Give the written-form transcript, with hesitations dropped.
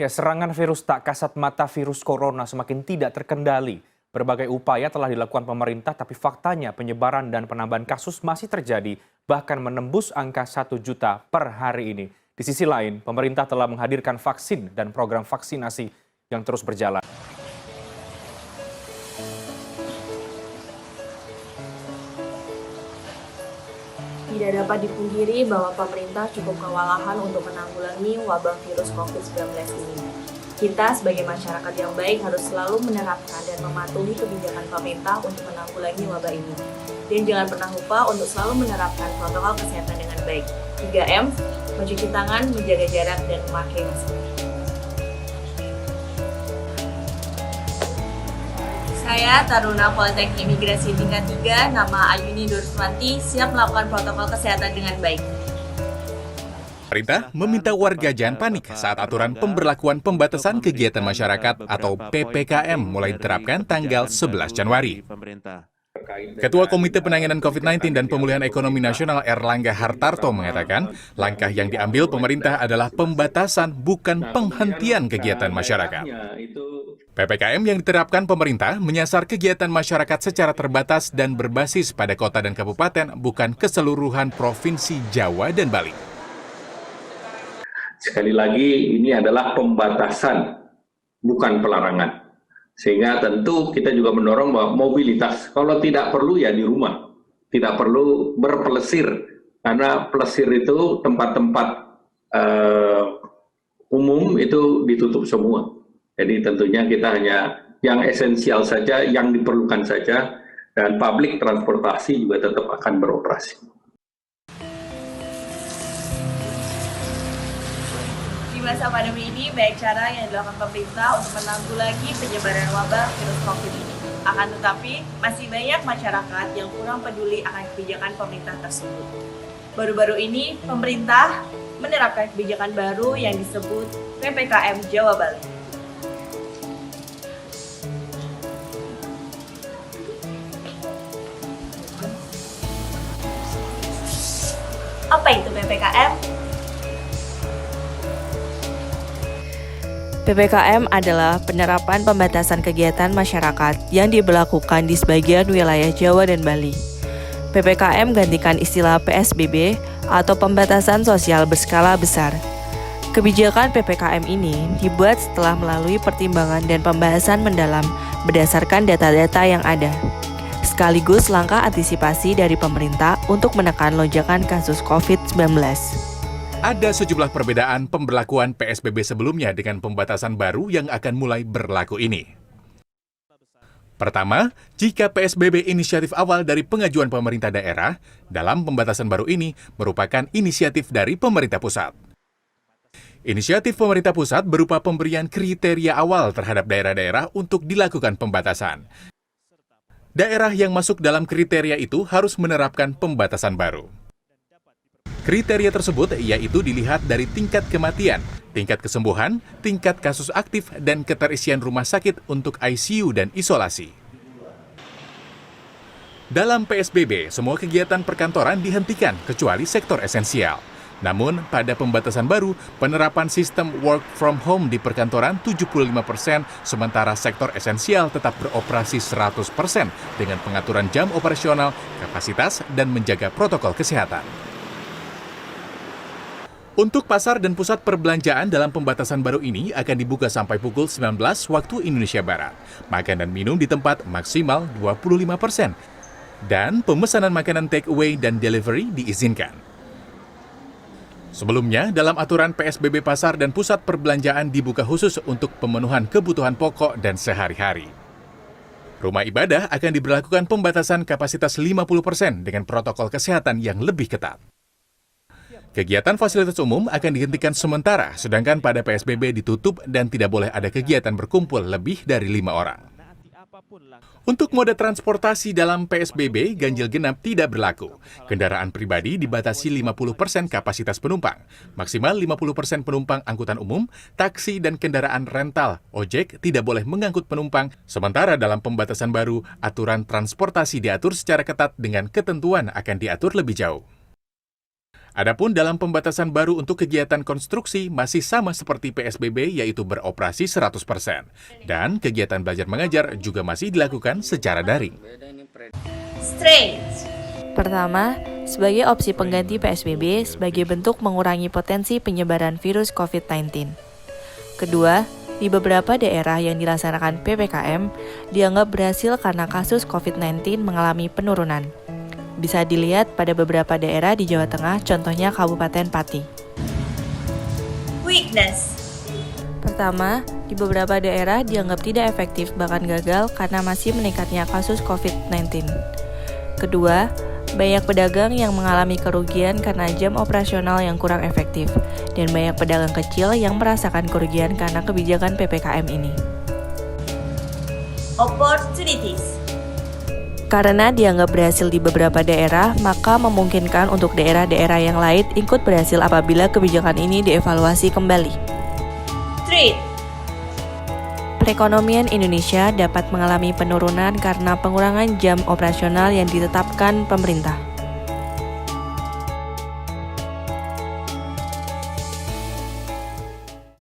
Ya, serangan virus tak kasat mata virus corona semakin tidak terkendali. Berbagai upaya telah dilakukan pemerintah, tapi faktanya penyebaran dan penambahan kasus masih terjadi, bahkan menembus angka 1 juta per hari ini. Di sisi lain, pemerintah telah menghadirkan vaksin dan program vaksinasi yang terus berjalan. Tidak dapat dipungkiri bahwa pemerintah cukup kewalahan untuk menanggulangi wabah virus COVID-19 ini. Kita sebagai masyarakat yang baik harus selalu menerapkan dan mematuhi kebijakan pemerintah untuk menanggulangi wabah ini. Dan jangan pernah lupa untuk selalu menerapkan protokol kesehatan dengan baik. 3M, mencuci tangan, menjaga jarak, dan memakai masker. Saya Taruna Politeknik Imigrasi tingkat 3, nama Ayuni Durswanti, siap melakukan protokol kesehatan dengan baik. Pemerintah meminta warga jangan panik saat aturan pemberlakuan pembatasan kegiatan masyarakat atau PPKM mulai diterapkan tanggal 11 Januari. Ketua Komite Penanganan COVID-19 dan Pemulihan Ekonomi Nasional Erlangga Hartarto mengatakan, langkah yang diambil pemerintah adalah pembatasan bukan penghentian kegiatan masyarakat. PPKM yang diterapkan pemerintah menyasar kegiatan masyarakat secara terbatas dan berbasis pada kota dan kabupaten, bukan keseluruhan provinsi Jawa dan Bali. Sekali lagi, ini adalah pembatasan, bukan pelarangan. Sehingga tentu kita juga mendorong bahwa mobilitas, kalau tidak perlu ya di rumah. Tidak perlu berpelesir, karena pelesir itu tempat-tempat umum itu ditutup semua. Jadi tentunya kita hanya yang esensial saja, yang diperlukan saja, dan publik transportasi juga tetap akan beroperasi. Di masa pandemi ini, banyak cara yang dilakukan pemerintah untuk menanggulangi penyebaran wabah virus COVID ini. Akan tetapi, masih banyak masyarakat yang kurang peduli akan kebijakan pemerintah tersebut. Baru-baru ini, pemerintah menerapkan kebijakan baru yang disebut PPKM Jawa Bali. Apa itu PPKM? PPKM adalah penerapan pembatasan kegiatan masyarakat yang diberlakukan di sebagian wilayah Jawa dan Bali. PPKM gantikan istilah PSBB atau pembatasan sosial berskala besar. Kebijakan PPKM ini dibuat setelah melalui pertimbangan dan pembahasan mendalam berdasarkan data-data yang ada, sekaligus langkah antisipasi dari pemerintah untuk menekan lonjakan kasus COVID-19. Ada sejumlah perbedaan pemberlakuan PSBB sebelumnya dengan pembatasan baru yang akan mulai berlaku ini. Pertama, jika PSBB inisiatif awal dari pengajuan pemerintah daerah, dalam pembatasan baru ini merupakan inisiatif dari pemerintah pusat. Inisiatif pemerintah pusat berupa pemberian kriteria awal terhadap daerah-daerah untuk dilakukan pembatasan. Daerah yang masuk dalam kriteria itu harus menerapkan pembatasan baru. Kriteria tersebut yaitu dilihat dari tingkat kematian, tingkat kesembuhan, tingkat kasus aktif, dan keterisian rumah sakit untuk ICU dan isolasi. Dalam PSBB, semua kegiatan perkantoran dihentikan kecuali sektor esensial. Namun, pada pembatasan baru, penerapan sistem work from home di perkantoran 75%, sementara sektor esensial tetap beroperasi 100% dengan pengaturan jam operasional, kapasitas, dan menjaga protokol kesehatan. Untuk pasar dan pusat perbelanjaan dalam pembatasan baru ini akan dibuka sampai pukul 19 waktu Indonesia Barat. Makan dan minum di tempat maksimal 25%. Dan pemesanan makanan take away dan delivery diizinkan. Sebelumnya, dalam aturan PSBB pasar dan pusat perbelanjaan dibuka khusus untuk pemenuhan kebutuhan pokok dan sehari-hari. Rumah ibadah akan diberlakukan pembatasan kapasitas 50% dengan protokol kesehatan yang lebih ketat. Kegiatan fasilitas umum akan dihentikan sementara, sedangkan pada PSBB ditutup dan tidak boleh ada kegiatan berkumpul lebih dari 5 orang. Untuk moda transportasi dalam PSBB, ganjil genap tidak berlaku. Kendaraan pribadi dibatasi 50% kapasitas penumpang, maksimal 50% penumpang angkutan umum, taksi dan kendaraan rental, ojek tidak boleh mengangkut penumpang, sementara dalam pembatasan baru, aturan transportasi diatur secara ketat dengan ketentuan akan diatur lebih jauh. Adapun dalam pembatasan baru untuk kegiatan konstruksi masih sama seperti PSBB, yaitu beroperasi 100%. Dan kegiatan belajar mengajar juga masih dilakukan secara daring. Straight. Pertama, sebagai opsi pengganti PSBB sebagai bentuk mengurangi potensi penyebaran virus COVID-19. Kedua, di beberapa daerah yang dilaksanakan PPKM dianggap berhasil karena kasus COVID-19 mengalami penurunan. Bisa dilihat pada beberapa daerah di Jawa Tengah, contohnya Kabupaten Pati. Weakness. Pertama, di beberapa daerah dianggap tidak efektif bahkan gagal karena masih meningkatnya kasus COVID-19. Kedua, banyak pedagang yang mengalami kerugian karena jam operasional yang kurang efektif, dan banyak pedagang kecil yang merasakan kerugian karena kebijakan PPKM ini. Opportunities. Karena dianggap berhasil di beberapa daerah, maka memungkinkan untuk daerah-daerah yang lain ikut berhasil apabila kebijakan ini dievaluasi kembali. Threat. Perekonomian Indonesia dapat mengalami penurunan karena pengurangan jam operasional yang ditetapkan pemerintah.